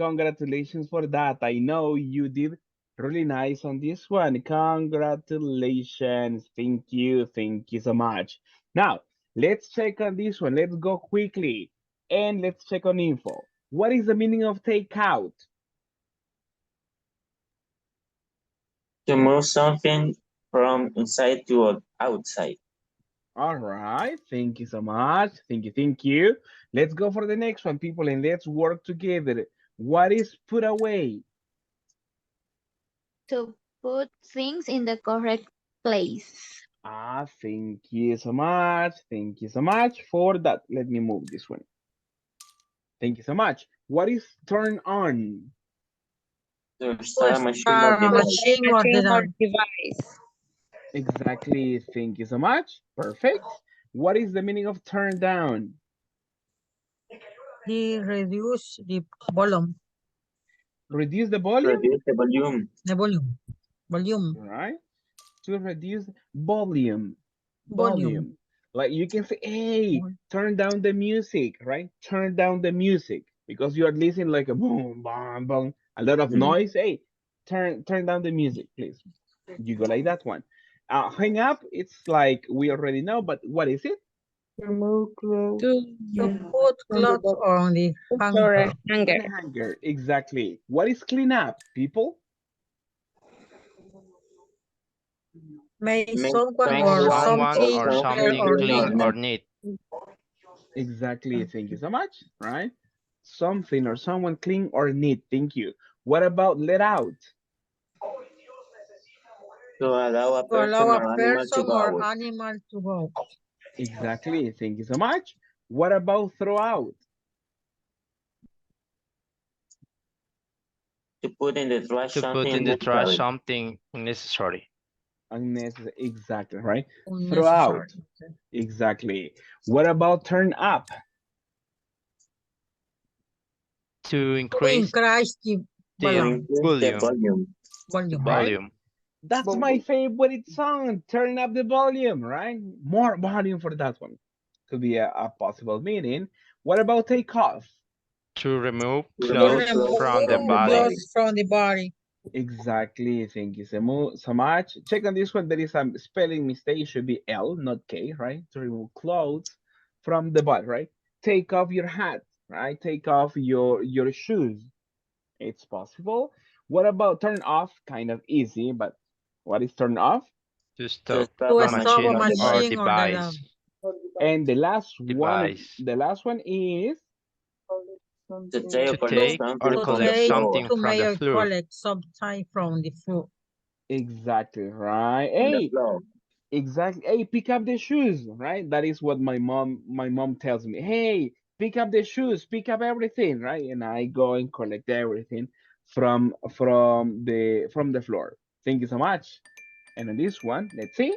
Congratulations for that. I know you did really nice on this one. Congratulations. Thank you. Thank you so much. Now, let's check on this one. Let's go quickly and let's check on info. What is the meaning of takeout? To move something from inside to outside. All right. Thank you so much. Thank you. Thank you. Let's go for the next one, people, and let's work together. What is put away? To put things in the correct place. Ah, thank you so much. Thank you so much for that. Let me move this one. Thank you so much. What is turn on? To To start a machine or start a device. machine or Machine or device. device. Exactly. Thank you so much. Perfect. What is the meaning of turn down? He reduce the volume. Reduce the volume? Reduce the volume. The volume. Volume. Right? To reduce volume. Volume. Like you can say, hey, turn down the music, right? Turn down the music because you are listening like a boom, boom, boom, a lot of Mhm. noise. Hey, turn down the music, please. You go like that one. Hang up, it's like we already know, but what is it? Remove clothes To put from the clothes box. on the Sorry, hanger. hanger. On a hanger, exactly. What is clean up, people? Make Make someone Make or someone someone or something or clear something something or clean or clean neat. or not. neat. Exactly. Thank you so much. Right? Something or someone clean or neat. Thank you. What about let out? To allow a To allow person a or animal to person go or out. animal to go. Exactly. Thank you so much. What about throw out? To put in the trash To put something in the trash necessary. something unnecessary. Unnecessary. Exactly. Right? Throw Unnecessary. out. Exactly. What about turn up? To To increase increase the To the volume. increase the volume. volume. The Volume. Right? volume. That's my favorite song. Turn up the volume, right? More volume for that one. Could be a possible meaning. What about take off? To remove To To remove clothes clothes from the remove from the body. body. clothes from the body. Exactly. Thank you so much. Check on this one. There is a spelling mistake. It should be L, not K, right? To remove clothes from the body, right? Take off your hat, right? Take off your shoes. It's possible. What about turn off? Kind of easy, but what is turn off? To To stop stop To a a stop machine a machine or or device. machine or the device. And Device. the last one is To take or To collect to take or something to from the collect take floor. something to from make the a floor. collect sometime from the floor. exactly right. From the Hey, floor. exactly. Hey, pick up the shoes, right? That is what my mom tells me. Hey, pick up the shoes, pick up everything, right? And I go and collect everything from the floor. Thank you so much. And on this one, let's see.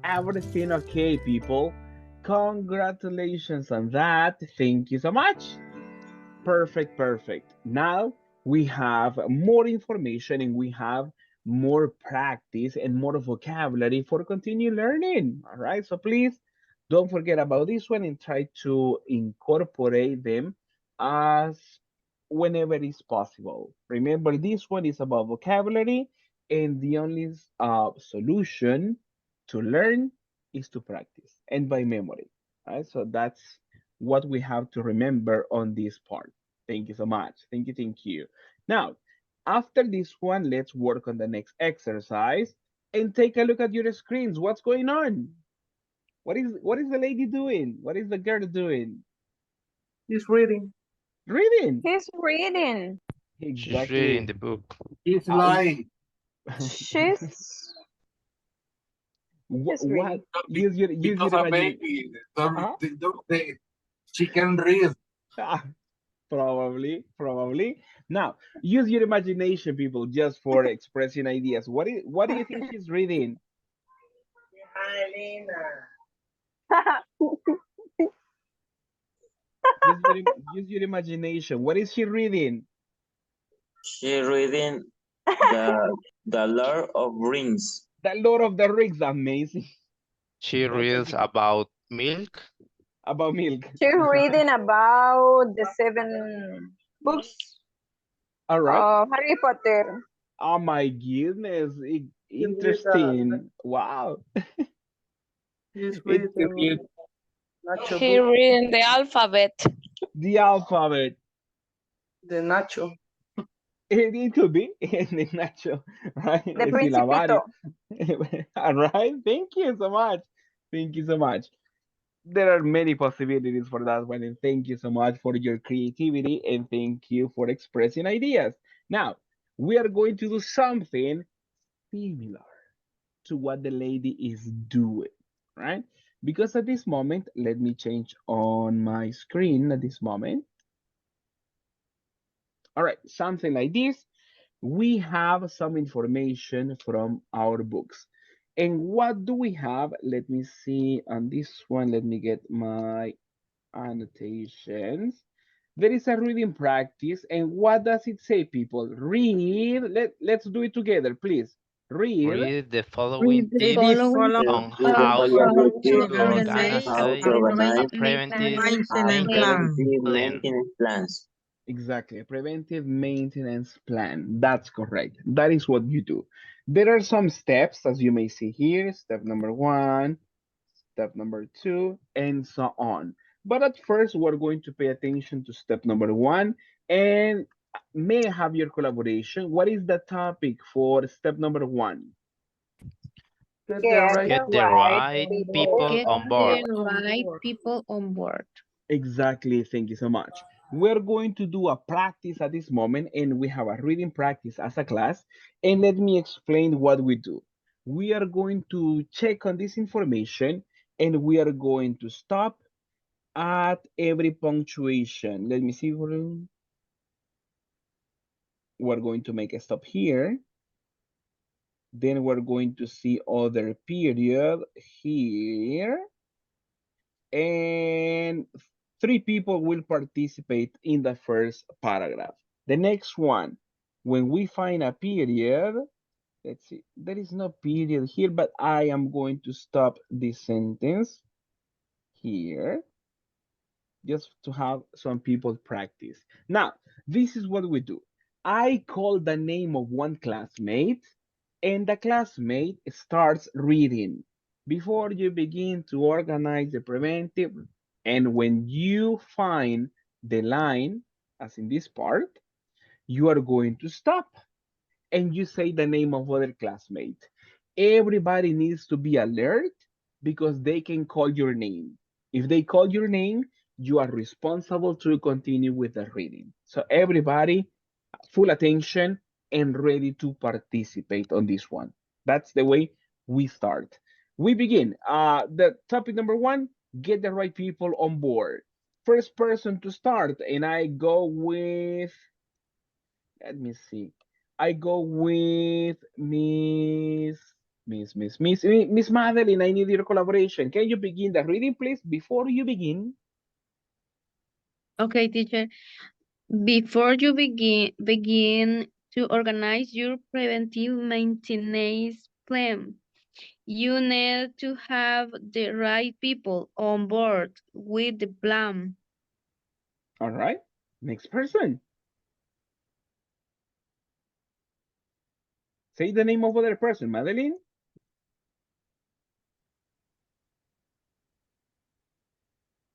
Everything okay, people. Congratulations on that. Thank you so much. Perfect, perfect. Now we have more information and we have more practice and more vocabulary for continue learning. All right, so please don't forget about this one and try to incorporate them as whenever is possible. Remember, this one is about vocabulary, and the only solution to learn is to practice and by memory. All right, so that's what we have to remember on this part. Thank you so much. Thank you, thank you. Now, after this one, let's work on the next exercise and take a look at your screens. What's going on? What is the lady doing? What is the girl doing? He's reading. Reading. He's reading. She's reading Exactly. the book. He's Uh, lying. She's just what? reading. Use your Because a imagination. baby, Huh? she can read. Probably. Now, use your imagination, people, just for expressing ideas. What do you think she's reading? Use your imagination. What is she reading? She reading the Lord of Rings. The Lord of the Rings. Amazing. She That's a reads good. about milk. About milk. She's reading about the 7 books All right. of Harry Potter. Oh my goodness. Interesting. Wow. He's It's reading Nacho She book. reading the alphabet. the alphabet. The Nacho. It could be in the natural, right? The The syllabary. Principito. All right. Thank you so much. Thank you so much. There are many possibilities for that one, and thank you so much for your creativity and thank you for expressing ideas. Now, we are going to do something similar to what the lady is doing, right? Because at this moment, let me change on my screen at this moment. All right, something like this. We have some information from our books. And what do we have? Let me see on this one. Let me get my annotations. There is a reading practice. And what does it say, people? Read. Let's do it together, please. Read. Read the following Read the Read tips the following following on Read the how how following to to tips to on organize organize how organize to a organize a preventive maintenance plan. plan. preventive plan. maintenance plans. Exactly, a preventive maintenance plan. That's correct. That is what you do. There are some steps, as you may see here. Step number 1, step number 2, and so on. But at first, we're going to pay attention to step number 1, and may I have your collaboration. What is the topic for step number 1? Get the Get right Get the the right right people people Get on on board. the board. right people on board. Exactly. Thank you so much. We're going to do a practice at this moment, and we have a reading practice as a class. And let me explain what we do. We are going to check on this information, and we are going to stop at every punctuation. Let me see. We're going to make a stop here. Then we're going to see other period here. And 3 people will participate in the first paragraph. The next one, when we find a period, let's see, there is no period here, but I am going to stop this sentence here just to have some people practice. Now, this is what we do. I call the name of one classmate, and the classmate starts reading. Before you begin to organize the preventive, and when you find the line, as in this part, you are going to stop and you say the name of other classmate. Everybody needs to be alert because they can call your name. If they call your name, you are responsible to continue with the reading. So everybody, full attention and ready to participate on this one. That's the way we start. We begin. The topic number 1, get the right people on board. First person to start, and I go with, let me see. I go with Miss Madeline. I need your collaboration. Can you begin the reading, please? Before you begin, Okay, teacher. Before you begin to organize your preventive maintenance plan, you need to have the right people on board with the plan. all right. Next person. Say the name of other person, Madeline.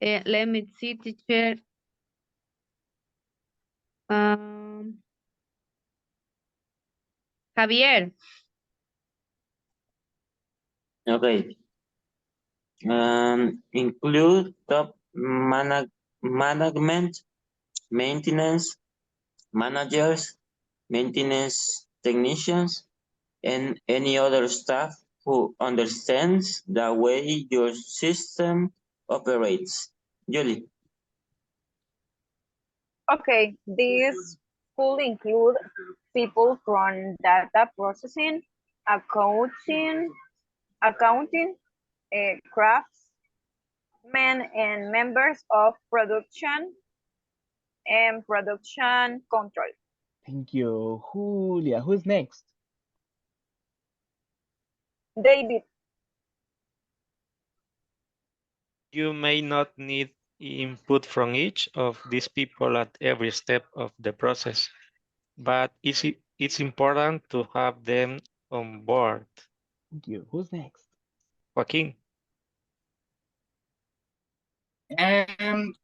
Let me see, teacher. Um, Javier. Okay. Include top management, maintenance managers, maintenance technicians, and any other staff who understands the way your system operates. Julie. Okay, this could include people from data processing, accounting, craftsmen, and members of production and production control. Thank you, Julia. Who's next? David. You may not need input from each of these people at every step of the process, but it's important to have them on board. Thank you. Who's next? Joaquin. And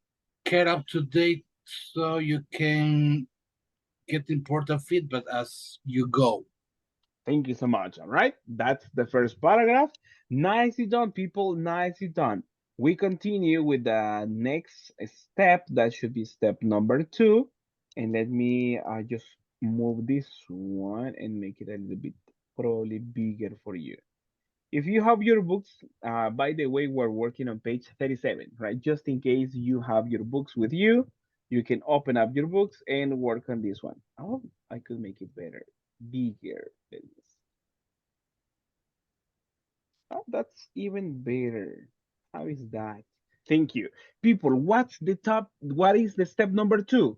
get up to date so you can get important feedback as you go. Thank you so much. All right, that's the first paragraph. Nicely done, people. Nicely done. We continue with the next step. That should be step number 2. And let me just move this one and make it a little bit probably bigger for you. If you have your books, by the way, we're working on page 37, right? Just in case you have your books with you, you can open up your books and work on this one. Oh, I could make it better, bigger. Let me see. Oh, that's even better. How is that? Thank you. People, what is the step number 2?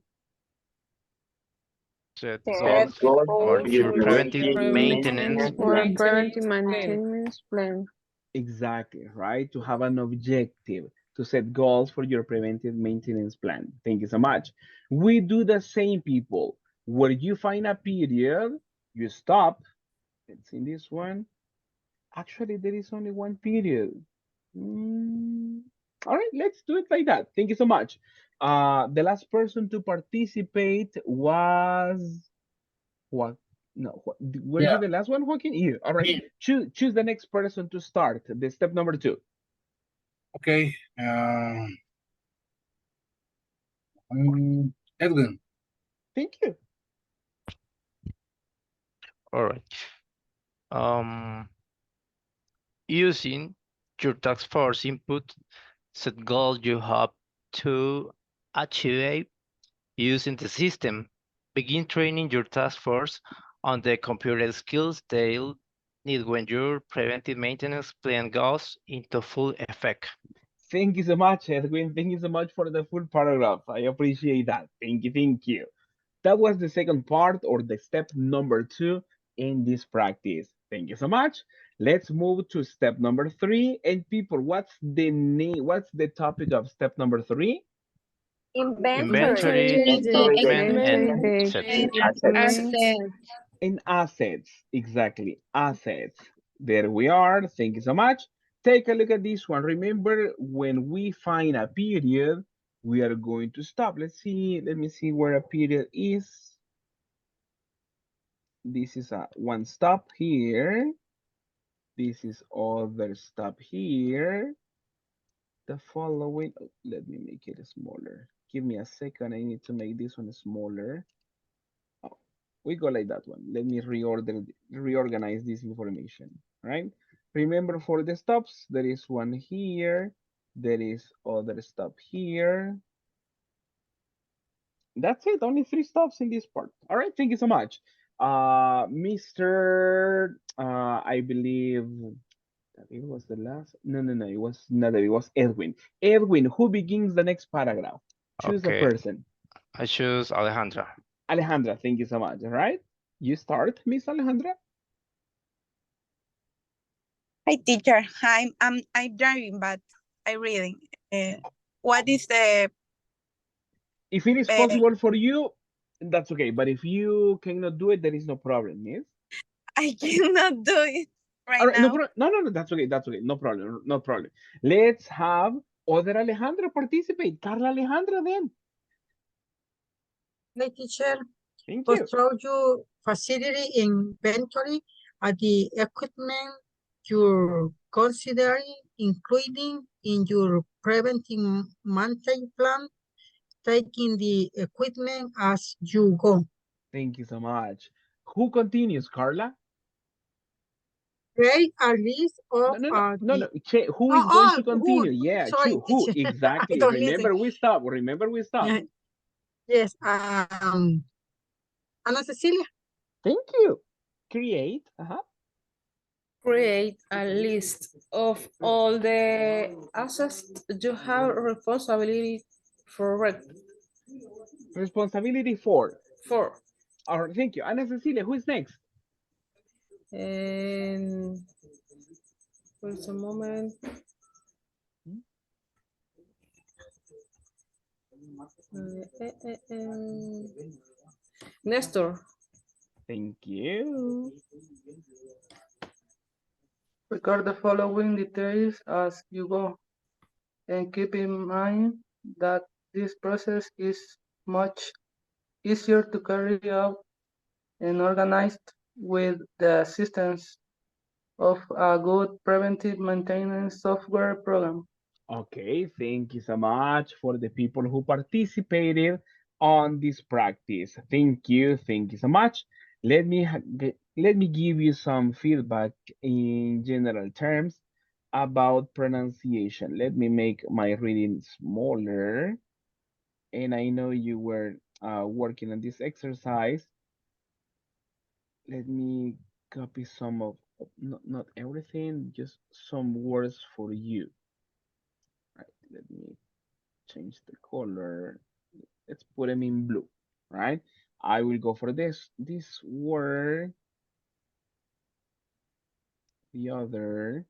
Set Set goals Goals for for goals your your for preventive preventive maintenance maintenance preventive For plan. plan. preventive Plan. maintenance plan. Exactly, right? To have an objective, to set goals for your preventive maintenance plan. Thank you so much. We do the same, people. Where you find a period, you stop. Let's see this one. Actually, there is only one period. Mm, all right, let's do it like that. Thank you so much. The last person to participate was what? No, were you Yeah. the last one, Joaquin? You. All right. Me. Choose the next person to start. The step number 2. Okay. Edwin. Thank you. All right. Um, Using your task force input, set goals you have to achieve using the system. Begin training your task force on the computer skills they'll need when your preventive maintenance plan goes into full effect. Thank you so much, Edwin. Thank you so much for the full paragraph. I appreciate that. Thank you. Thank you. That was the second part or the step number 2 in this practice. Thank you so much. Let's move to step number 3. And people, what's the name? What's the topic of step number 3? inventory. Inventory, Inventory, the Inventory, the equipment, and equipment, equipment, assets. and and assets. assets. In assets, exactly, assets. There we are. Thank you so much. Take a look at this one. Remember, when we find a period, we are going to stop. Let's see. Let me see where a period is. This is a one stop here. This is other stop here. The following, oh, let me make it smaller. Give me a second. I need to make this one smaller. Oh, we go like that one. Let me reorganize this information, right? Remember, for the stops, there is one here. There is other stop here. That's it. Only 3 stops in this part. All right. Thank you so much. Mr. I believe that it was the last. No, no, no. It was not. It was Edwin. Edwin, who begins the next paragraph? Choose a Okay, person. I choose Alejandra. Alejandra, thank you so much. All right. You start, Miss Alejandra. Hi, teacher. I'm driving, but I'm reading. What is the? If it is Uh, possible for you, that's okay. But if you cannot do it, there is no problem, yes? I cannot do it All right right, no now. problem. No, no, no, that's okay. That's okay. No problem. No problem. Let's have other Alejandra participate. Carla Alejandra then. Hey, teacher, Thank go you. through your facility inventory at the equipment you're considering including in your preventive maintenance plan, taking the equipment as you go. Thank you so much. Who continues, Carla? Create a list No, of no, no, no, no. the Who is going oh, to continue? Yeah, sorry, who? teacher. I Exactly. don't listen. Remember, we stop. Remember, we stop. Yes, Ana Cecilia. Thank you. Create. Create a list of all the assets you have responsibility for. Responsibility for. For. All right, thank you. Ana Cecilia, who is next? And wait a moment. Nestor. Thank you. Record the following details as you go, and keep in mind that this process is much easier to carry out and organized with the assistance of a good preventive maintenance software program. Okay, thank you so much for the people who participated on this practice. Thank you so much. Let me give you some feedback in general terms about pronunciation. Let me make my reading smaller. And I know you were working on this exercise. Let me copy some of not everything, just some words for you. Right, let me change the color. Let's put them in blue, right? I will go for this word, the other,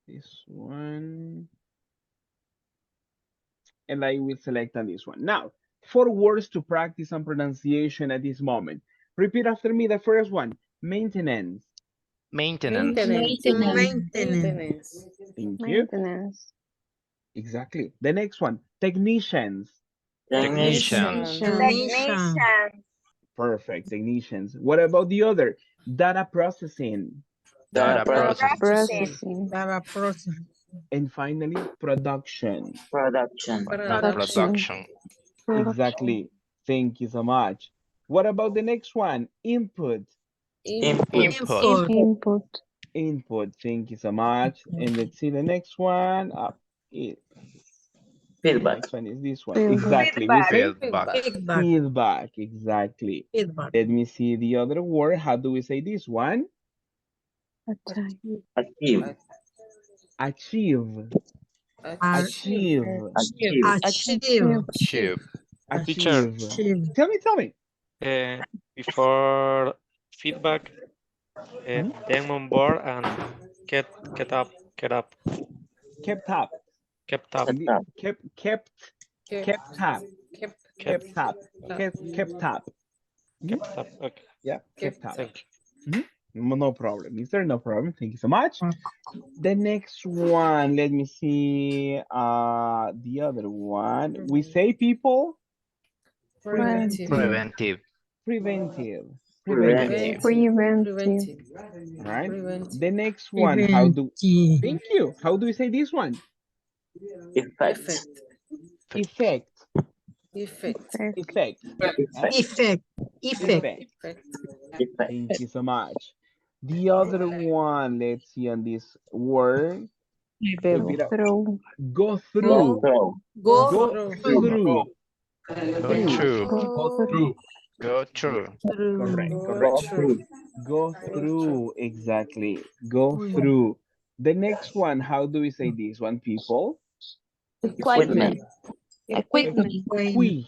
this one, and I will select on this one. Now, 4 words to practice on pronunciation at this moment. Repeat after me the first one, maintenance. Maintenance. Maintenance. Thank you. Maintenance. Exactly. The next one, technicians. Technician. Technician. Perfect, technicians. What about the other? Data processing. Data processing. Processing. Data process. And finally, production. Production. Production. Exactly. Thank you so much. What about the next one? Input. Input. Input. Input. Input. Thank you so much. And let's see the next one. The Feedback. next one is this one. Feedback. Exactly. We say Feedback. Feedback. feedback. Exactly. Feedback. Let me see the other word. How do we say this one? Achieve. Achieve. Achieve. Achieve. Achieve. Achieve. Achieve. Teacher, Teacher, Achieve. Tell me. before feedback, Mhm. them on board and get up, get up, Kept up. kept up, And Set up. kept up. kept, Kept up. Kept up. Mhm. kept up. Okay, Yeah, kept up. thank Mhm. No problem. Is there no problem? Thank you so much. The next one, let me see. The other one. We say people Preventive. preventive. preventive. Preventive. Preventive. Preventive. All right. Preventive. The next one, how do Preventive. thank you. How do we say this one? Effect. Effect. Effect. Effect. Effect. Huh? Effect. Effect. Effect. Effect. Effect. Thank you so much. The other one, let's see on this word. Repeat out. Through. Go Go through. through. Go Go Go through. through. through. Go Through. through. Through. Go through. Correct. Through. Go Correct. Go through. through. Go Go through. through. Exactly. Go Through. through. The next one, how do we say this one, people? Equipment. Equipment. Equipment.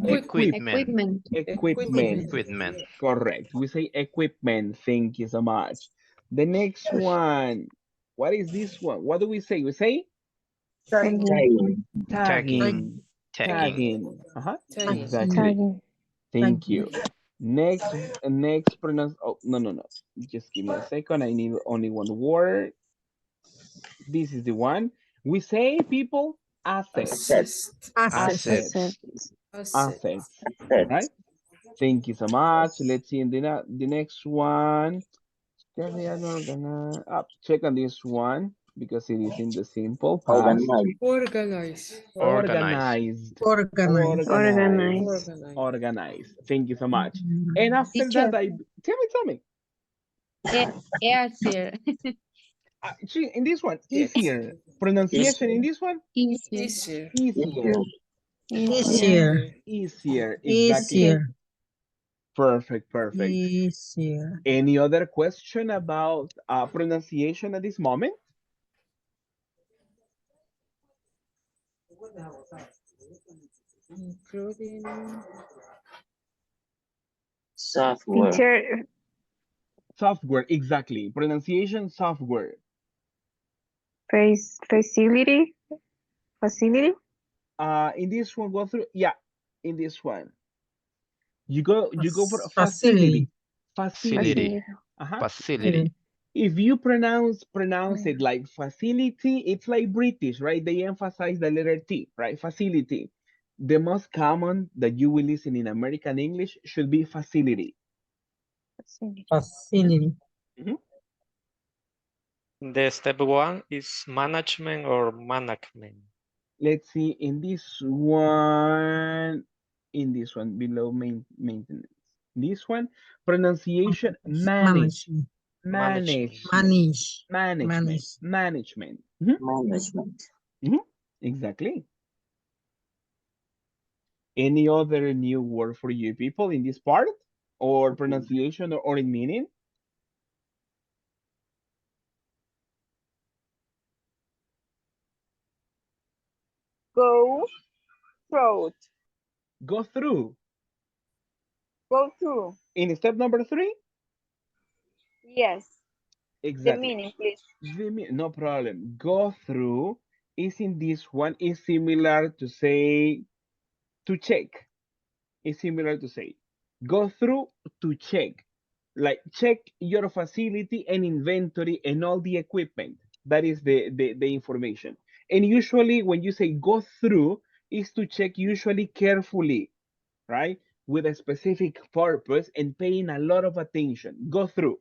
Equipment. Equipment. Equipment. Equipment. Correct. We say equipment. Thank you so much. The next one. What is this one? What do we say? We say Tagging. Tagging. tagging. Tagging. Tagging. Tagging. Exactly. Thank Thank you. Next pronounce. Oh, no. Just give me a second. I need only one word. This is the one. We say, people, assets. Assist. Assets. Assets. Assets. Asset. Assets. Assets. Right? Thank you so much. Let's see in the next one. Check on this one because it is in the simple past. Organize. Organize. Organize. Organized. Organize. Organized. Organize. Organized. Thank you so much. And after Teacher. that, tell me. Easier. In this one, easier. Pronunciation in this one, Easier. Easier. easier. Easier. Easier. Easier. Exactly. Easier. Perfect. Perfect. Easier. Any other question about pronunciation at this moment? Including Software. Teacher. Software, exactly. Pronunciation software. Facility. Facility. In this one, go through. Yeah, in this one, you go for Facility. facility. Facility. Facility. If you pronounce it like facility, it's like British, right? They emphasize the letter T, right? Facility. The most common that you will listen in American English should be facility. Facility. Mhm. The step one is management or management. Let's see in this one below maintenance. This one pronunciation manage, Management. management. Mhm. Management. Mhm. Exactly. Any other new word for you people in this part or pronunciation or in meaning? Go through. Go through. Go through. In step number 3? Yes. The Exactly. meaning, please. No problem. Go through is in this one is similar to say to check. It's similar to say go through to check. Like check your facility and inventory and all the equipment. That is the information. And usually when you say go through is to check usually carefully, right? With a specific purpose and paying a lot of attention. Go through.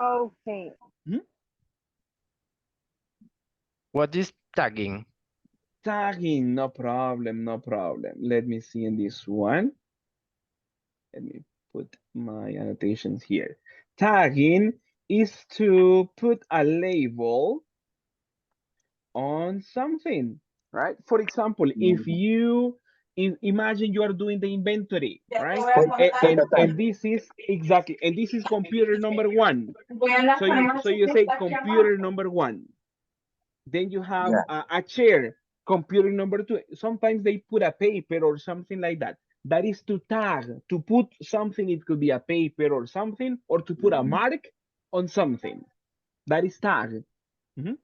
Okay. Hmm? What is tagging? Tagging, no problem, no problem. Let me see in this one. Let me put my annotations here. Tagging is to put a label on something, right? For example, if imagine you are doing the inventory, right? And this is exactly, and this is computer number 1. So you say computer number 1. Then you have Yeah. a chair, computer number 2. Sometimes they put a paper or something like that. That is to tag, to put something. It could be a paper or something, or to put a mark on something. That is tag. Mhm.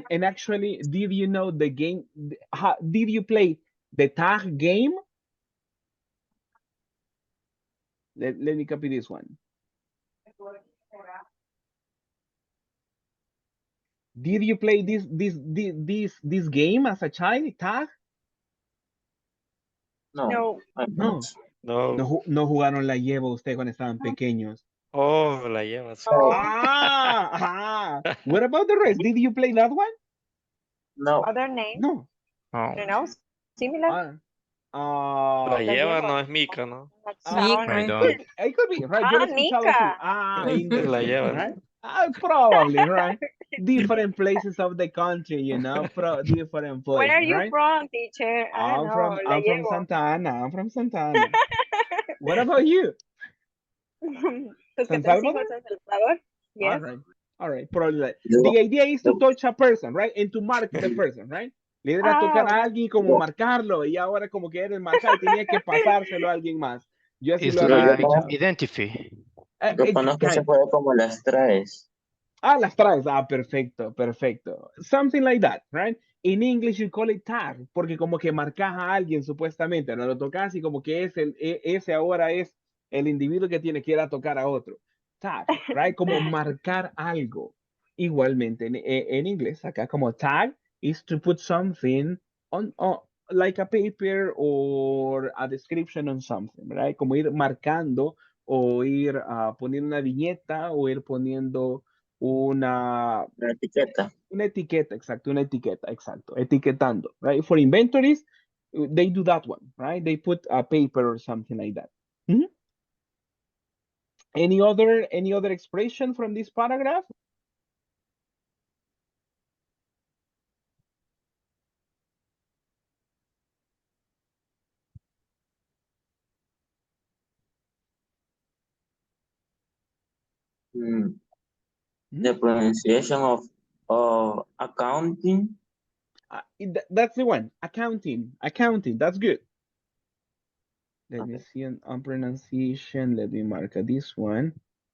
And actually, did you know the game? Did you play the tag game? Let me copy this one. Did you play this game as a child? Tag? No. No. No. No jugaron la lleva ustedes cuando estaban pequeños. Oh, la llevas. What about the rest? Did you play that one? No. Other name? No. I don't know. Similar? La La lleva llevo. no es mica, ¿no? I don't. It could be, right? Yo lo he escuchado así. Nika. La Interesting, llevas. right? Probably, right? Different places of the country, different Where are places, you right? from, teacher? I don't know. La I'm from llevo. Santa Ana. I'm from Santa Ana. What about you? San Salvador? San Salvador. All Yes. right. All right. Probably like, Yo, the idea is to yo, touch a person, right? And to mark the person, right? Le era tocar a alguien como yo, marcarlo y ahora como que era el marcar y tenía que pasárselo a alguien más. Yo así It's lo pero había yo like conozco, escuchado. identify. yo conozco ese Kind. juego como las traes. Las traes. Perfecto, perfecto. Something like that, right? In English you call it tag, porque como que marcas a alguien supuestamente, no lo tocas y como que ese ahora es el individuo que tiene que ir a tocar a otro. Tag, right? Como marcar algo. Igualmente en inglés, acá como tag is to put something on like a paper or a description on something, right? Como ir marcando o ir poniendo una viñeta o ir poniendo una La etiqueta. etiqueta, exacto, una etiqueta, exacto, etiquetando, right? For inventories, they do that one, right? They put a paper or something like that. Mhm. Any other expression from this paragraph? Mm. The pronunciation of accounting. That's the one. Accounting. That's good. Let me see on pronunciation. Let me mark this one.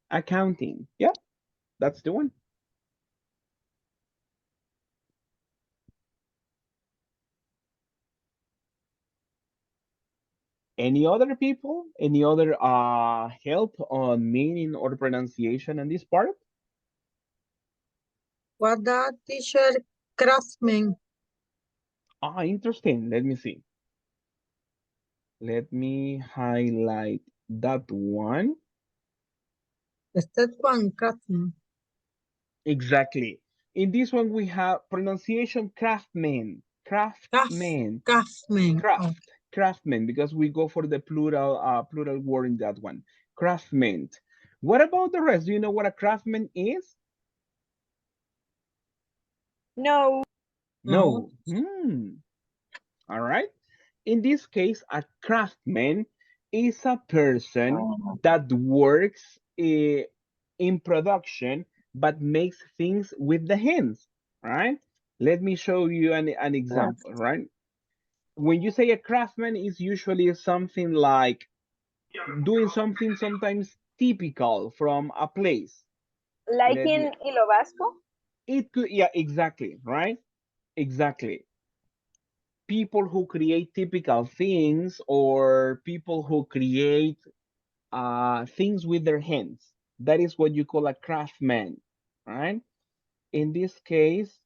Accounting. Yeah. That's the one. Any other people? Any other help on meaning or pronunciation in this part? What that teacher craftsman? Interesting. Let me see. Let me highlight that one. Step one, craftsman. Exactly. In this one, we have pronunciation craftsman, craftsman, Craftsman. Oh, craftsman, because we go for the plural word in that one. Craftsman. What about the rest? Do you know what a craftsman is? No. no. No. All right. In this case, a craftsman is a person that works in production but makes things with the hands. All right. Let me show you an example. Right. When you say a craftsman, is usually something like doing something sometimes typical from a place. Like Let me. in Hilo Vasco? It could. Yeah. Exactly. Right. Exactly. People who create typical things or people who create things with their hands. That is what you call a craftsman, right? In this case,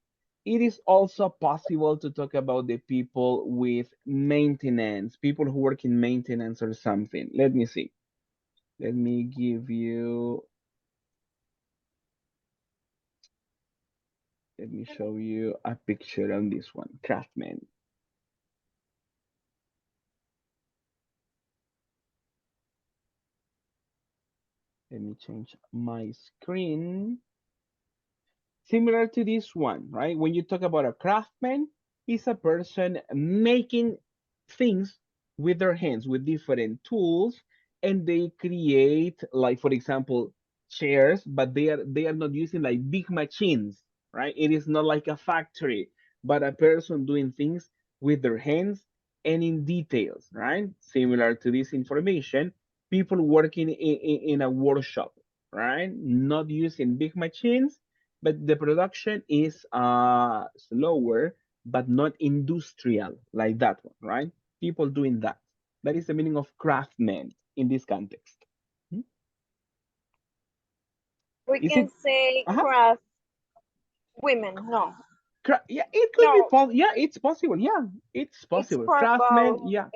it is also possible to talk about the people with maintenance, people who work in maintenance or something. Let me see. Let me give you, let me show you a picture on this one, craftsman. Let me change my screen. Similar to this one, right? When you talk about a craftsman, is a person making things with their hands, with different tools, and they create, like for example, chairs, but they are not using like big machines, right? It is not like a factory, but a person doing things with their hands and in details, right? Similar to this information, people working in a workshop, right? Not using big machines, but the production is slower, but not industrial like that one, right? People doing that. That is the meaning of craftsman in this context. Hmm? We Is can it? say Uh-huh. craft women. No. Yeah, it could be No. possible. Yeah, it's possible. Yeah, it's It's possible. for Craftsman. both. Yeah,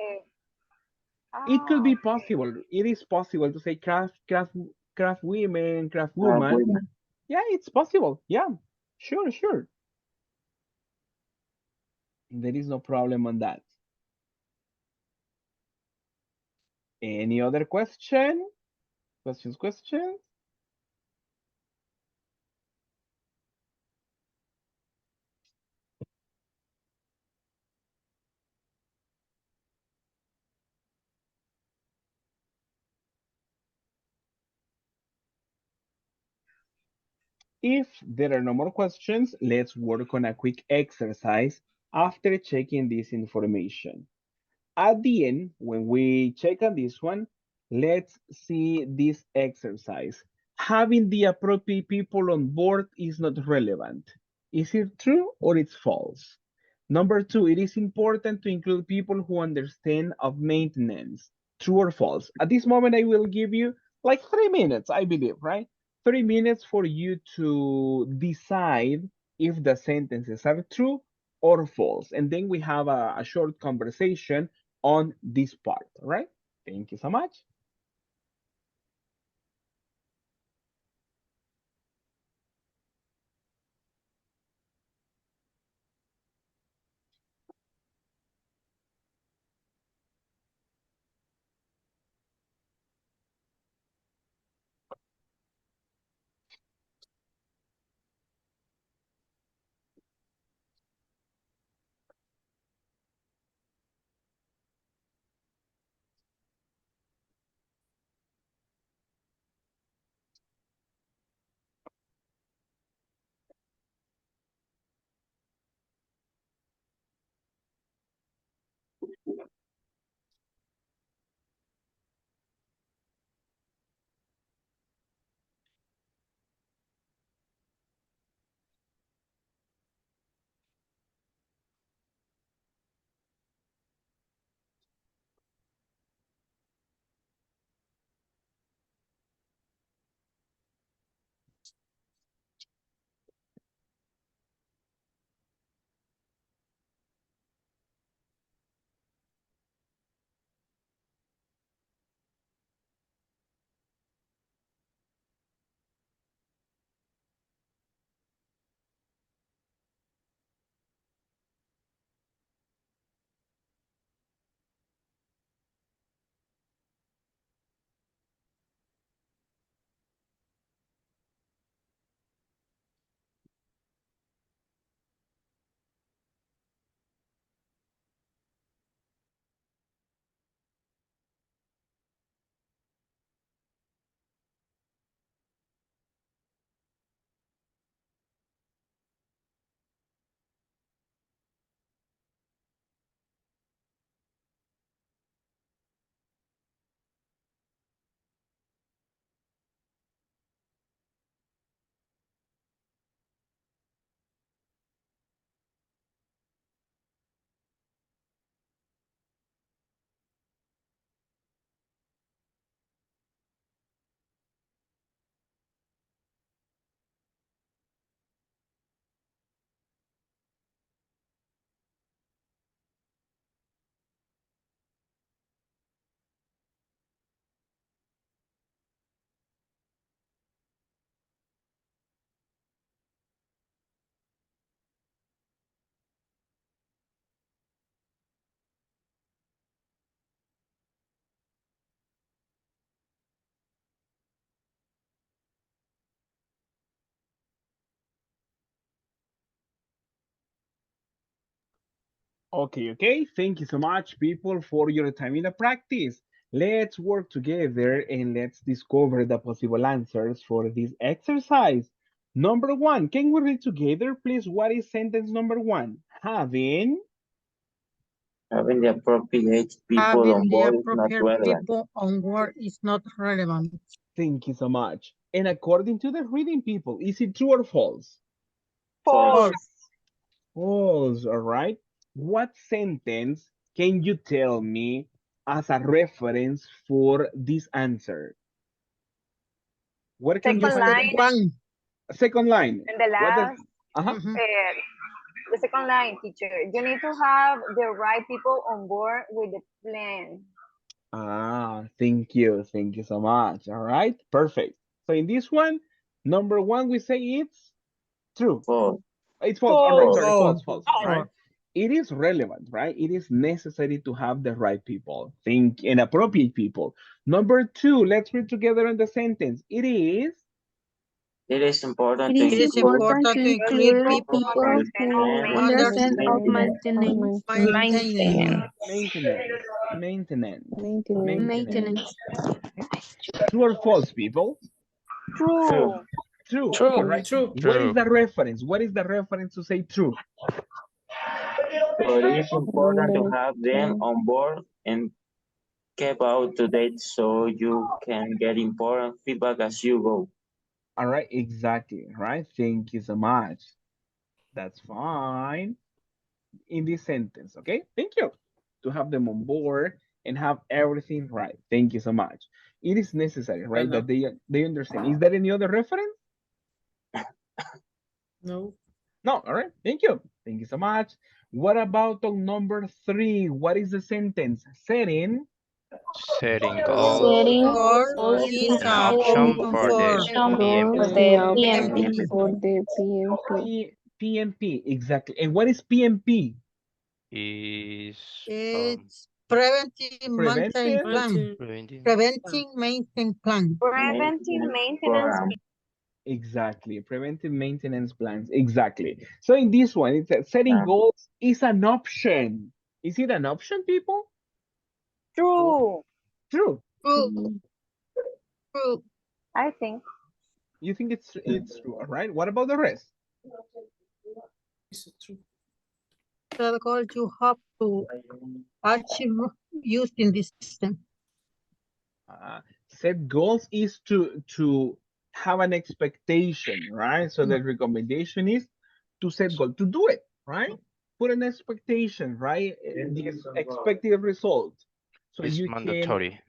it could Ah, be okay. possible. It is possible to say craft women, craft woman. Yeah, it's possible. Yeah, sure, sure. There is no problem on that. Any other question? Questions? If there are no more questions, let's work on a quick exercise after checking this information. At the end, when we check on this one, let's see this exercise. Having the appropriate people on board is not relevant. Is it true or it's false? Number two, it is important to include people who understand of maintenance. True or false? At this moment, I will give you like 3 minutes, I believe, right? 3 minutes for you to decide if the sentences are true or false. And then we have a short conversation on this part, all right? Thank you so much. Okay. Thank you so much, people, for your time in the practice. Let's work together and let's discover the possible answers for this exercise. Number one, can we read together, please? What is sentence number one? Having the appropriate people on Having the board is not appropriate relevant. people on board is not relevant. Thank you so much. And according to the reading, people, is it true or false? False. False. False, all right. What sentence can you tell me as a reference for this answer? Where can you Second find Step it? line one. Second line. and the What does? last. Uh-huh. The second line, teacher. You need to have the right people on board with the plan. Thank you. Thank you so much. All right, perfect. So in this one, number one, we say it's true. False. It's false. All right, False. sorry, Oh, false, right? It is relevant, right? It is necessary to have the right people, think and appropriate people. Number two, let's read together in the sentence. It is important It to is it is include important important to to include include People people who people who understand of who understand maintenance. of understand maintenance. maintenance. maintenance. Maintenance, maintenance. Maintenance. Okay. True or false, people? True. True. True. All True. right. True. What is True. the reference? What is the reference to say true? So it is important to have them on board and keep out to date so you can get important feedback as you go. All right, exactly. Right. Thank you so much. That's fine in this sentence. Okay. Thank you. To have them on board and have everything right. Thank you so much. It is necessary, right, No. that they understand. Is there any other reference? No. No. All right. Thank you. Thank you so much. What about on number three? What is the sentence? Setting Setting So goals Goal is is an an option option for the for PMP. PMP. PMP, exactly. And what is PMP? Is It's preventive maintenance Preventive? plan. preventing. Preventing maintenance plan. Preventive maintenance. program. Exactly. Preventive maintenance plans. Exactly. So in this one, it says setting Um, goals is an option. Is it an option, people? True. True. True. True. I think. You think it's true, all right? What about the rest? It's true. The goal you have to achieve using this system. Set goals is to have an expectation, right? So the recommendation is to set goal, to do it, right? Put an expectation, right? The expected result. So It's you can, mandatory.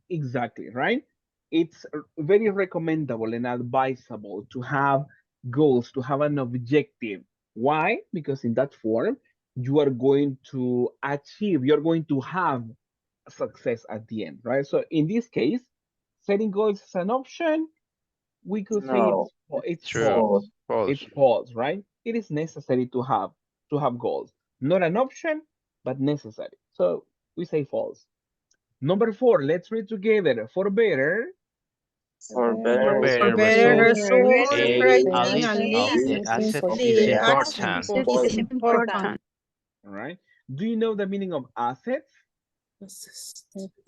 exactly, right? It's very recommendable and advisable to have goals, to have an objective. Why? Because in that form, you are going to achieve, you're going to have success at the end, right? So in this case, setting goals is an option. We could say no, it's True. false. False. It's false, right? It is necessary to have goals. Not an option, but necessary. So we say false. Number four, let's read together. For better, for For better For better better results, results, a creating a list of list the assets is the important. action is important. all right? Do you know the meaning of assets?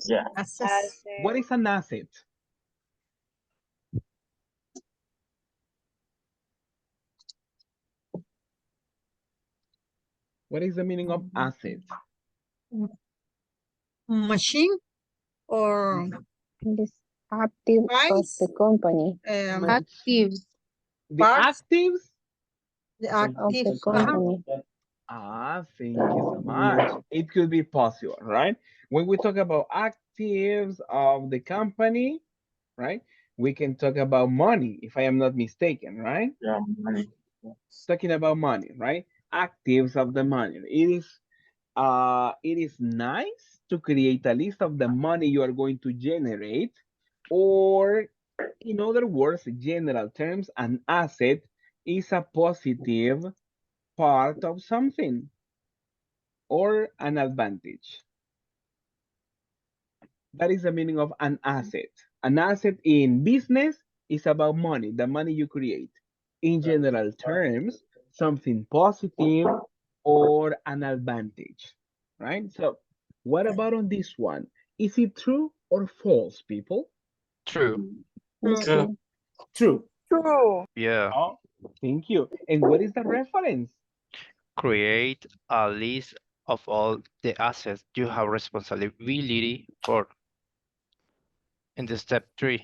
yeah, Assess. What is an asset? What is the meaning of asset? Machine or price. Active. The Parts. actives? The active. Thank you so much. It could be possible, right? When we talk about actives of the company, right? We can talk about money, if I am not mistaken, right? yeah, money. Talking about money, right? Actives of the money. It is nice to create a list of the money you are going to generate, or in other words, general terms, an asset is a positive part of something or an advantage. That is the meaning of an asset. An asset in business is about money, the money you create. In general terms, something positive or an advantage, right? So what about on this one? Is it true or false, people? True. It's True. true. True. True. Yeah. Oh, thank you. And what is the reference? Create a list of all the assets you have responsibility for in the step 3.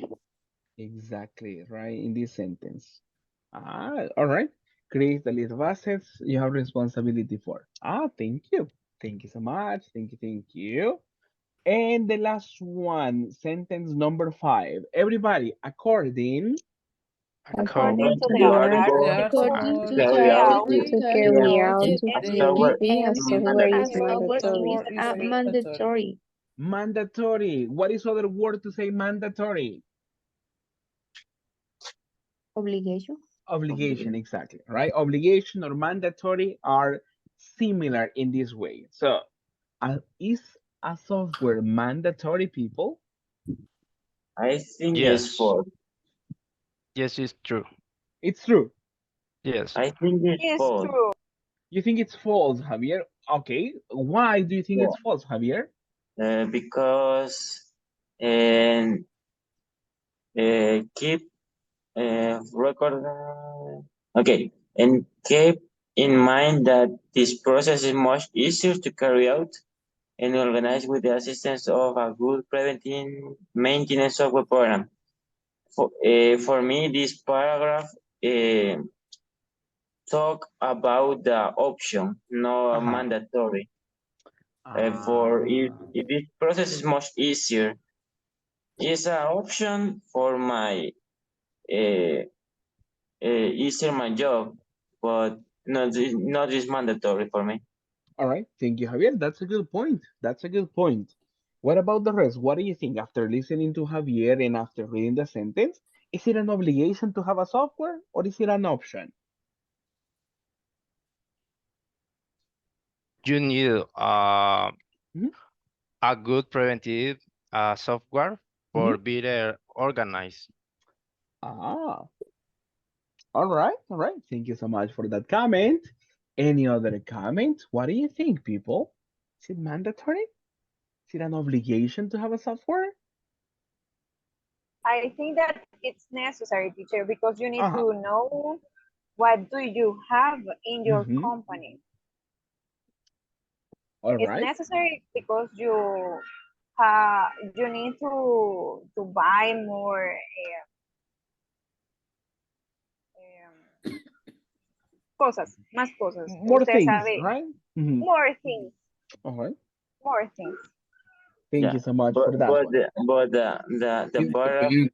Exactly, right, in this sentence. All right. Create the list of assets you have responsibility for. Thank you. Thank you so much. Thank you, thank you. And the last one, sentence number 5. Everybody, according. According According to to the the The article, article, According article to to the carry carry out out article, the to to carry carry out out the software activity, a is software is mandatory. mandatory. software is mandatory. Mandatory. Mandatory. What is other word to say mandatory? Obligation. Obligation, exactly, right? Obligation or mandatory are similar in this way. So, is a software mandatory, people? I think it's Yes. false. Yes, it's true. It's true. Yes. I think it's is false. true. You think it's false, Javier? Okay. Why do you think Yeah. it's false, Javier? Because and keep record. Okay, and keep in mind that this process is much easier to carry out and organize with the assistance of a good preventive maintenance software program. For me, this paragraph uh, talk about the option, not Uh-huh. mandatory. For Ah, if this process is much easier, it's an option for my uh, easier my job, but not is mandatory for me. all right. Thank you, Javier. That's a good point. That's a good point. What about the rest? What do you think after listening to Javier and after reading the sentence? Is it an obligation to have a software or is it an option? You need Mhm. a good preventive software Mhm. for better organized. Ah, all right. All right. Thank you so much for that comment. Any other comment? What do you think, people? Is it mandatory? Is it an obligation to have a software? I think that it's necessary, teacher, because you need Uh-huh. to know what do you have in your Mm-hmm. company. All It's right. necessary because you need to buy more más cosas. More Usted things, sabe, right? Mm-hmm. more things, All right. more things. Thank Yeah, you so much but for that but one. the It paragraph, depends.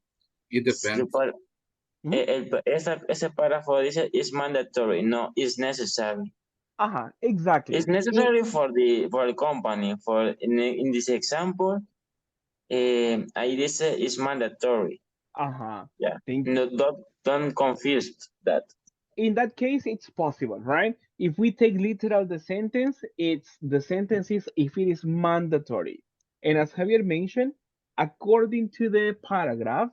It the depends. par, Mhm. ese párrafo dice is mandatory, no, it's necessary. Uh-huh. Exactly. It's necessary for the company. For in this example, I dice is mandatory. Uh-huh. Yeah, Thank no, don't confuse that. In that case, it's possible, right? If we take literal the sentence is if it is mandatory. And as Javier mentioned, according to the paragraph,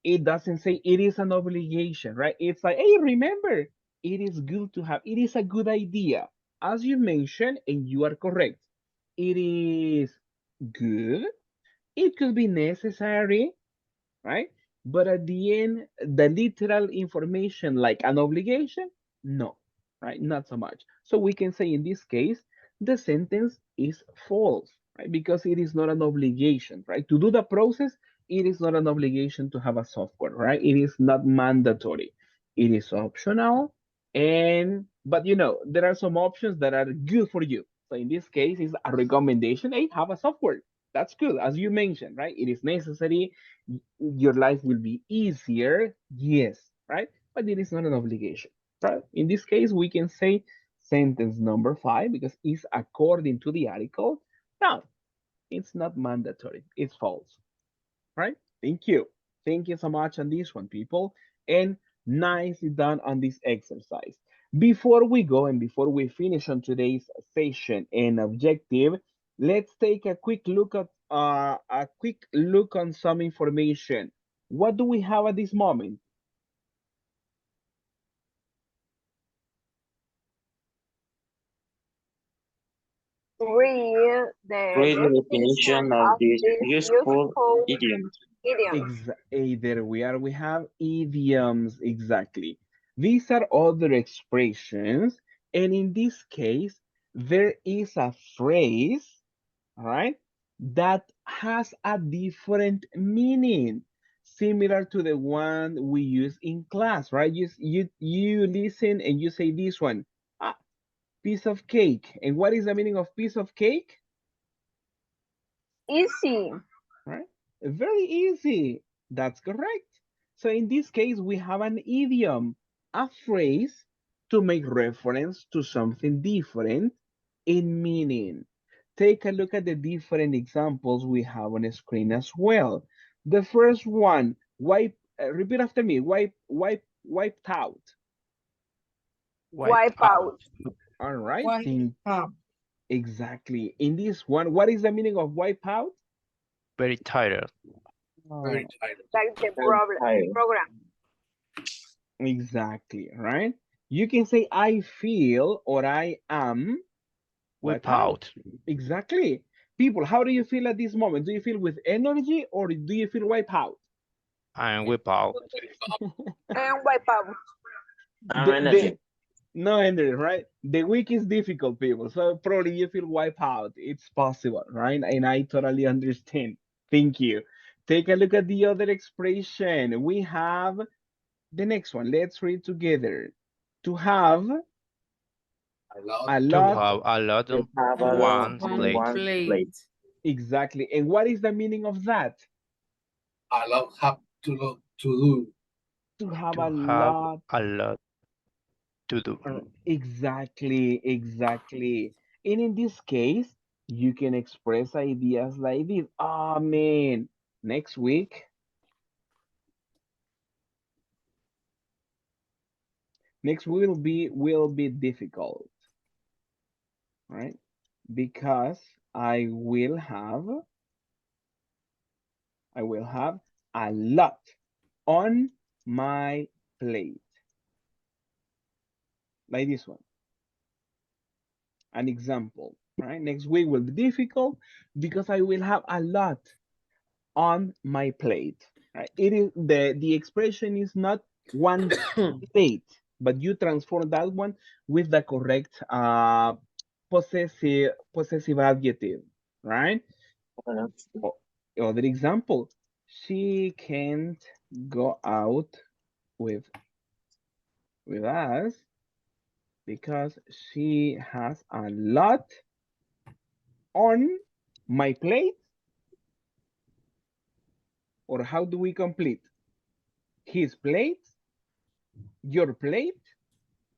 it doesn't say it is an obligation, right? It's like, hey, remember, it is good to have, it is a good idea. As you mentioned, and you are correct, it is good. It could be necessary, right? But at the end, the literal information like an obligation, no, right? Not so much. So we can say in this case, the sentence is false, right? Because it is not an obligation, right? To do the process, it is not an obligation to have a software, right? It is not mandatory. It is optional. But there are some options that are good for you. So in this case, it's a recommendation. Hey, have a software. That's good. As you mentioned, right? It is necessary, your life will be easier, yes, right? But it is not an obligation, right? In this case, we can say sentence number 5 because it's according to the article. No, it's not mandatory. It's false, right? Thank you. Thank you so much on this one, people. And nicely done on this exercise. Before we go and before we finish on today's session and objective, let's take a quick look on some information. What do we have at this moment? read Read the the definition definition of of this this useful useful idiom. idiom. There we are. We have idioms, exactly. These are other expressions, and in this case, there is a phrase, all right, that has a different meaning, similar to the one we use in class, right? You listen and you say this one, ah, piece of cake. And what is the meaning of piece of cake? Easy. Right? Very easy. That's correct. So in this case, we have an idiom, a phrase to make reference to something different in meaning. Take a look at the different examples we have on the screen as well. The first one, repeat after me, wiped out. Wipe Wipe out. out. All right, Why think up? exactly. In this one, what is the meaning of wipe out? Very tired. Very tired. Like the Very tired. program. Exactly, right? You can say I feel or I am Wipe wipe out. out. Exactly. People, how do you feel at this moment? Do you feel with energy or do you feel wipe out? And whip out. And wipe out. I'm The energy. no energy, right? The week is difficult, people. So probably you feel wipe out. It's possible, right? And I totally understand. Thank you. Take a look at the other expression. We have the next one. Let's read together. To have A lot. a To lot. have a lot To on have a lot one's on One plate. one's plate. plate. Exactly. And what is the meaning of that? A lot have to do. To have To a have lot. a lot to do. Exactly, exactly. And in this case, you can express ideas like this. Oh man, next will be difficult, right? Because I will have a lot on my plate. Like this one. An example, right? Next week will be difficult because I will have a lot on my plate, right? It is the expression is not one plate, but you transform that one with the correct possessive adjective, right? Other example, she can't go out with us because she has a lot on my plate. Or how do we complete? His plate, your plate.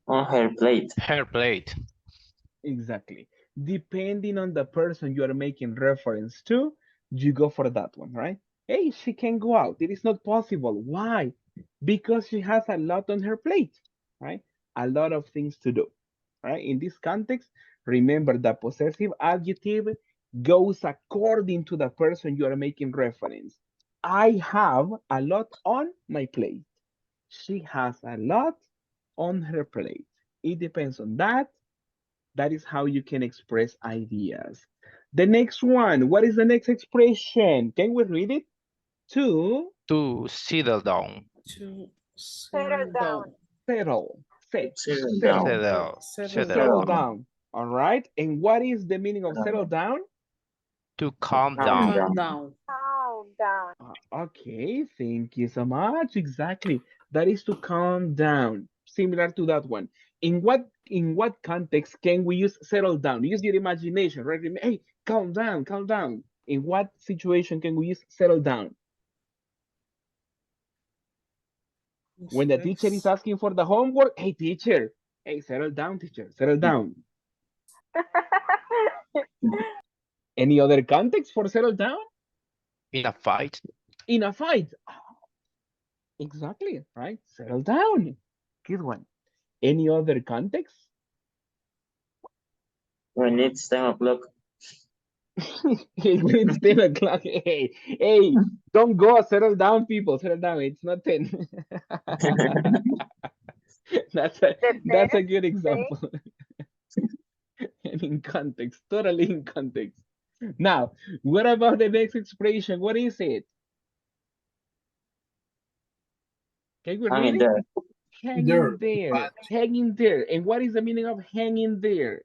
On her plate. Her plate. Exactly. Depending on the person you are making reference to, you go for that one, right? Hey, she can go out. It is not possible. Why? Because she has a lot on her plate, right? A lot of things to do, right? In this context, remember the possessive adjective goes according to the person you are making reference. I have a lot on my plate. She has a lot on her plate. It depends on that. That is how you can express ideas. The next one, what is the next expression? Can we read it? To To settle down. To Settle settle down. down. settle. Sit Settle. down. Settle. Settle Settle. Settle down. down. All right. And what is the meaning of settle down? To calm Calm down. Calm down. down. Calm down. Okay, thank you so much. Exactly. That is to calm down. Similar to that one. In what context can we use settle down? Use your imagination, right? Hey, calm down, calm down. In what situation can we use settle down? When the teacher is Stress. asking for the homework, hey teacher, hey, settle down, teacher, settle down. Any other context for settle down? In a fight. In a fight. Exactly, right? Settle down. Good one. Any other context? When it's 10 o'clock. Hey, when it's 10 o'clock. Hey, don't go. Settle down, people. Settle down. It's not 10. that's a The that's a best good thing, example. Any in context, totally in context. Now, what about the next expression? What is it? Can we read Hanging it? there. Hanging There, there, but hanging there. And what is the meaning of hanging there?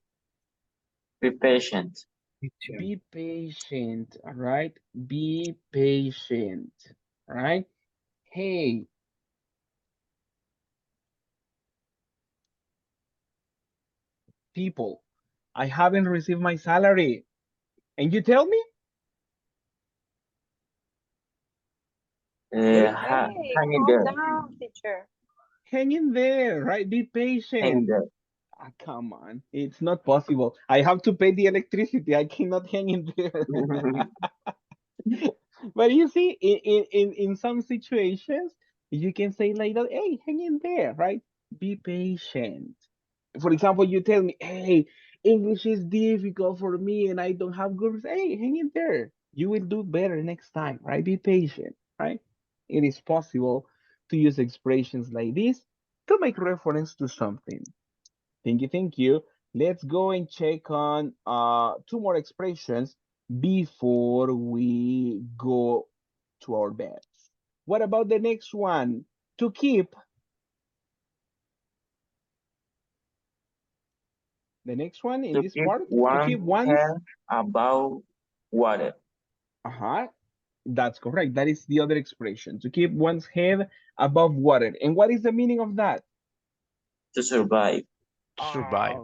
Be patient. teacher, Be patient, all right? Be patient, all right? Hey, people, I haven't received my salary. And you tell me? What is that? Hey, Hanging calm there. down, teacher. Hang in there, right? Be Hanging patient. there. Ah, come on. It's not possible. I have to pay the electricity. I cannot hang in there. But you see, in some situations, you can say like that, hey, hang in there, right? Be patient. For example, you tell me, hey, English is difficult for me and I don't have good. Hey, hang in there. You will do better next time, right? Be patient, right? It is possible to use expressions like this to make reference to something. Thank you, thank you. Let's go and check on two more expressions before we go to our beds. What about the next one? To keep. The next one in To this keep part, to one keep one's. head above water. Uh-huh. That's correct. That is the other expression. To keep one's head above water. And what is the meaning of that? To survive. To survive.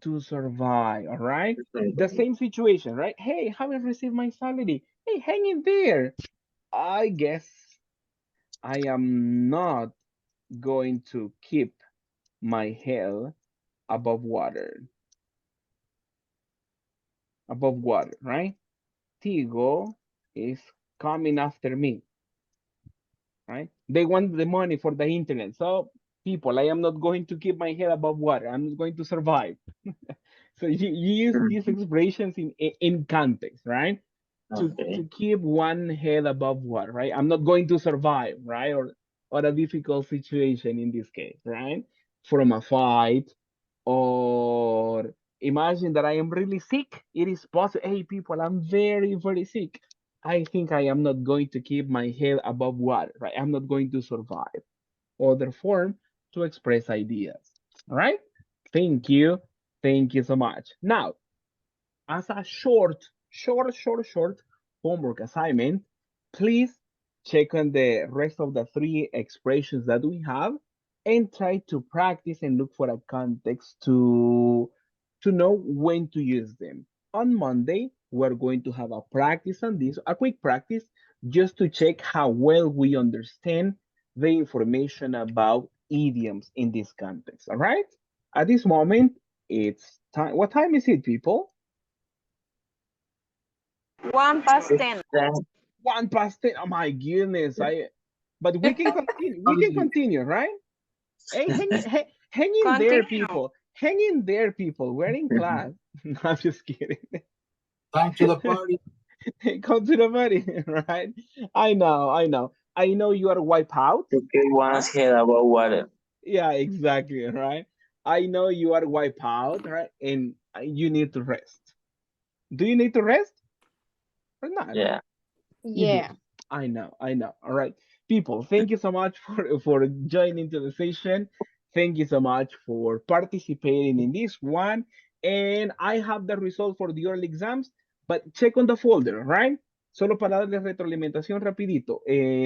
To survive, all right? To The survive. same situation, right? Hey, haven't received my salary. Hey, hang in there. I guess I am not going to keep my head above water. Above water, right? Tigo is coming after me, right? They want the money for the internet. So, people, I am not going to keep my head above water. I'm not going to survive. So you use these Mhm. expressions in context, right? To Okay. keep one head above water, right? I'm not going to survive, right? Or a difficult situation in this case, right? From a fight, or imagine that I am really sick. It is possible. Hey, people, I'm very, very sick. I think I am not going to keep my head above water, right? I'm not going to survive. Other form to express ideas. All right? Thank you. Thank you so much. Now, as a short homework assignment, please check on the rest of the three expressions that we have and try to practice and look for a context to know when to use them. On Monday, we're going to have a practice on this, a quick practice, just to check how well we understand the information about idioms in this context. All right? At this moment, it's time. What time is it, people? 1 past 10. Then 1 past 10. Oh my goodness. But we can continue. We can continue, right? Hey, hang in there, Continue. people. Hang in there, people. We're in class. No, I'm just kidding. time to the party. Come to the party, right? I know, I know. I know you are wiped out, to keep right? one's head above water. Yeah, exactly, right? I know you are wiped out, right? And you need to rest. Do you need to rest or not? Yeah. You do. Yeah. I know, I know. All right. People, thank you so much for joining to the session. Thank you so much for participating in this one. And I have the result for the oral exams, but check on the folder, right? Solo para darles retroalimentación rapidito.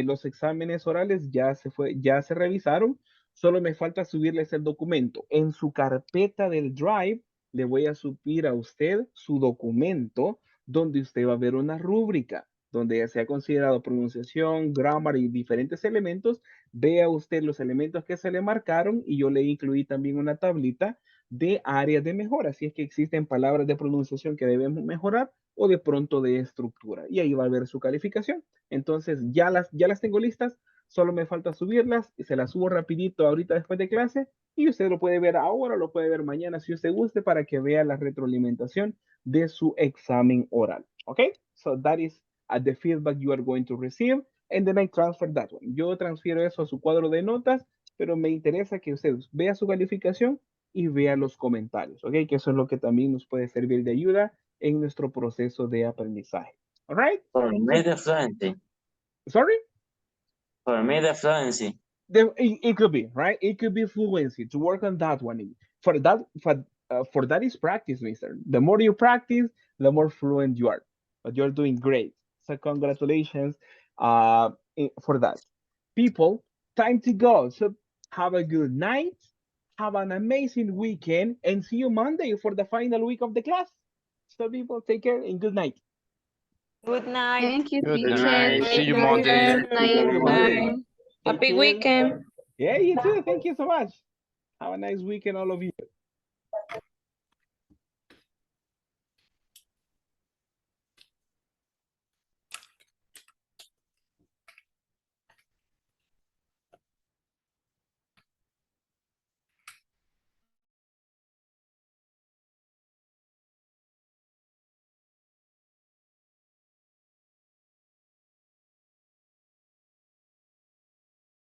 Los exámenes orales ya se revisaron. Solo me falta subirles el documento. En su carpeta del Drive le voy a subir a usted su documento donde usted va a ver una rúbrica donde se ha considerado pronunciación, grammar y diferentes elementos, vea usted los elementos que se le marcaron y yo le incluí también una tablita de áreas de mejora, si es que existen palabras de pronunciación que debemos mejorar o de pronto de estructura. Y ahí va a ver su calificación. Entonces ya las tengo listas, solo me falta subirlas y se las subo rapidito ahorita después de clase y usted lo puede ver ahora, lo puede ver mañana si usted guste para que vea la retroalimentación de su examen oral. Okay? So that is at the feedback you are going to receive, and then I transfer that one. Yo transfiero eso a su cuadro de notas, pero me interesa que usted vea su calificación y vea los comentarios, ¿ok? Que eso es lo que también nos puede servir de ayuda en nuestro proceso de aprendizaje. All right? For So, me, the fluency. sorry? For me, the fluency. It could be, right? It could be fluency to work on that one. For that is practice, mister. The more you practice, the more fluent you are. But you're doing great. So congratulations for that. People, time to go. So have a good night. Have an amazing weekend and see you Monday for the final week of the class. So people, take care and good night. Good night. Thank you, Good Good teacher. night. night. See Thank you you, Monday. teacher. See you See you Monday. Monday. Bye. Take Happy care. weekend. Yeah, you too. Thank you so much. Have a nice weekend, all of you.